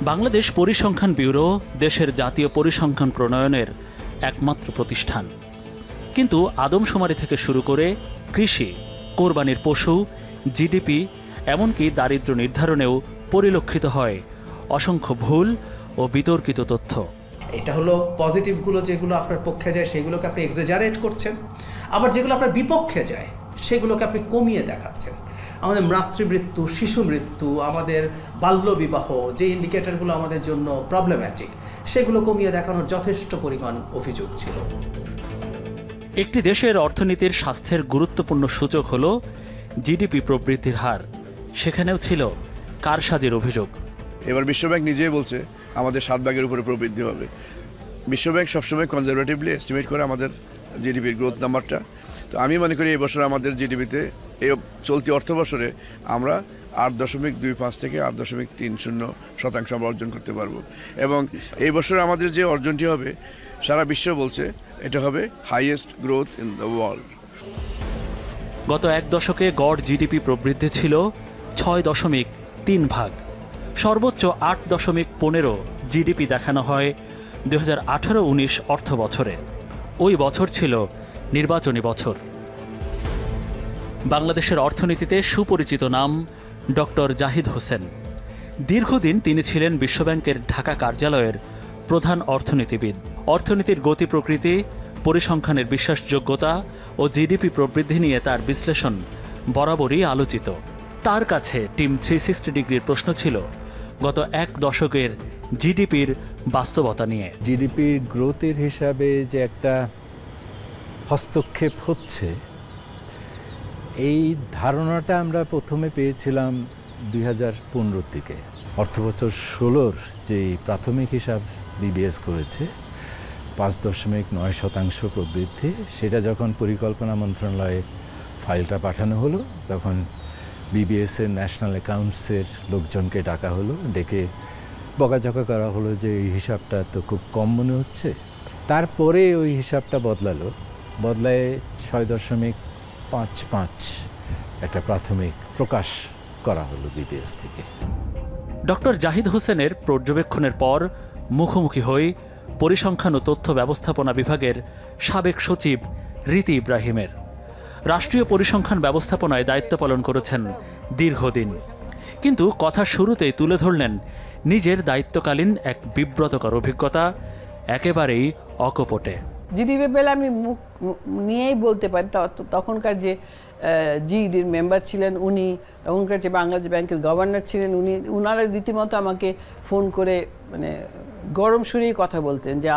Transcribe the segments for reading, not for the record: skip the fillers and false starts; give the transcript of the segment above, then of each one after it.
বাংলাদেশ পরিসংখ্যান ব্যুরো দেশের জাতীয় পরিসংখ্যান প্রণয়নের একমাত্র প্রতিষ্ঠান। কিন্তু আদমশুমারি থেকে শুরু করে কৃষি, কোরবানির পশু, জিডিপি, এমনকি দারিদ্র্য নির্ধারণেও পরিলক্ষিত হয় অসংখ্য ভুল ও বিতর্কিত তথ্য। এটা হলো পজিটিভগুলো, যেগুলো আপনার পক্ষে যায় সেগুলোকে আপনি এক্সাজারেট করছেন, আবার যেগুলো আপনার বিপক্ষে যায় সেগুলোকে আপনি কমিয়ে দেখাচ্ছেন। আমাদের মাতৃমৃত্যু, শিশু মৃত্যু, আমাদের বাল্যবিবাহ, যে ইন্ডিকেটরগুলো আমাদের জন্য প্রবলেম্যাটিক, সেগুলো কমিয়ে দেখানোর যথেষ্ট পরিমাণ অভিযোগ ছিল। একটি দেশের অর্থনীতির স্বাস্থ্যের গুরুত্বপূর্ণ সূচক হল জিডিপি প্রবৃদ্ধির হার। সেখানেও ছিল কারসাজির অভিযোগ। এবার বিশ্বব্যাংক নিজেই বলছে আমাদের 7 ভাগের উপরে প্রবৃদ্ধি হবে। বিশ্বব্যাংক সবসময় কনজারভেটিভলি এস্টিমেট করে আমাদের জিডিপির গ্রোথ নাম্বারটা। তো আমি মনে করি এই বছর আমাদের জিডিপিতে এই চলতি অর্থ বছরে আমরা 8.25 থেকে 8.30% আমরা অর্জন করতে পারবো। এবং এই বছর আমাদের যে অর্জনটি হবে, সারা বিশ্ব বলছে এটা হবে highest growth in the world. গত এক দশকে গড় জিডিপি প্রবৃদ্ধি ছিল 6.3 সর্বোচ্চ 8.15 জিডিপি দেখানো হয় 2018-19 অর্থ বছরে। ওই বছর ছিল নির্বাচনী বছর। বাংলাদেশের অর্থনীতিতে সুপরিচিত নাম ডক্টর জাহিদ হোসেন। দীর্ঘদিন তিনি ছিলেন বিশ্বব্যাংকের ঢাকা কার্যালয়ের প্রধান অর্থনীতিবিদ। অর্থনীতির গতি প্রকৃতি, পরিসংখ্যানের বিশ্বাসযোগ্যতা ও জিডিপি প্রবৃদ্ধি নিয়ে তার বিশ্লেষণ বরাবরই আলোচিত। তার কাছে টিম 360 ডিগ্রির প্রশ্ন ছিল গত এক দশকের জিডিপির বাস্তবতা নিয়ে। জিডিপি গ্রোথের হিসাবে যে একটা হস্তক্ষেপ হচ্ছে, এই ধারণাটা আমরা প্রথমে পেয়েছিলাম 2015 থেকে। অর্থবছর 16-র যে প্রাথমিক হিসাব বিবিএস করেছে 5.9% প্রবৃদ্ধি, সেটা যখন পরিকল্পনা মন্ত্রণালয়ে ফাইলটা পাঠানো হলো, তখন বিবিএসের ন্যাশনাল অ্যাকাউন্টসের লোকজনকে ডাকা হলো, ডেকে বকাঝকা করা হলো যে এই হিসাবটা তো খুব কম মনে হচ্ছে। তারপরে ওই হিসাবটা বদলায় 6.55 একটা প্রাথমিক প্রকাশ করা হলো বিবিএস থেকে। ডক্টর জাহিদ হোসেনের পর্যবেক্ষণের পর মুখোমুখি হই পরিসংখ্যান ও তথ্য ব্যবস্থাপনা বিভাগের সাবেক সচিব রীতি ইব্রাহিমের। রাষ্ট্রীয় পরিসংখ্যান ব্যবস্থাপনায় দায়িত্ব পালন করেছেন দীর্ঘদিন, কিন্তু কথা শুরুতেই তুলে ধরলেন নিজের দায়িত্বকালীন এক বিব্রতকর অভিজ্ঞতা, একেবারেই অকপটে। জিডিপি পেলে আমি মুখ নিয়েই বলতে পারি। তখনকার যে জিইডির মেম্বার ছিলেন উনি, তখনকার যে বাংলাদেশ ব্যাংকের গভর্নর ছিলেন উনি, ওনারা রীতিমতো আমাকে ফোন করে মানে গরম সুরেই কথা বলতেন যে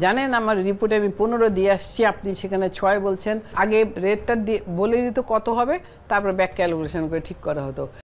জানেন আমার রিপোর্টে আমি 15 দিয়ে আসছি, আপনি সেখানে 6 বলছেন। আগে রেটটা বলে দিত কত হবে, তারপর ব্যাক ক্যালকুলেশন করে ঠিক করা হতো।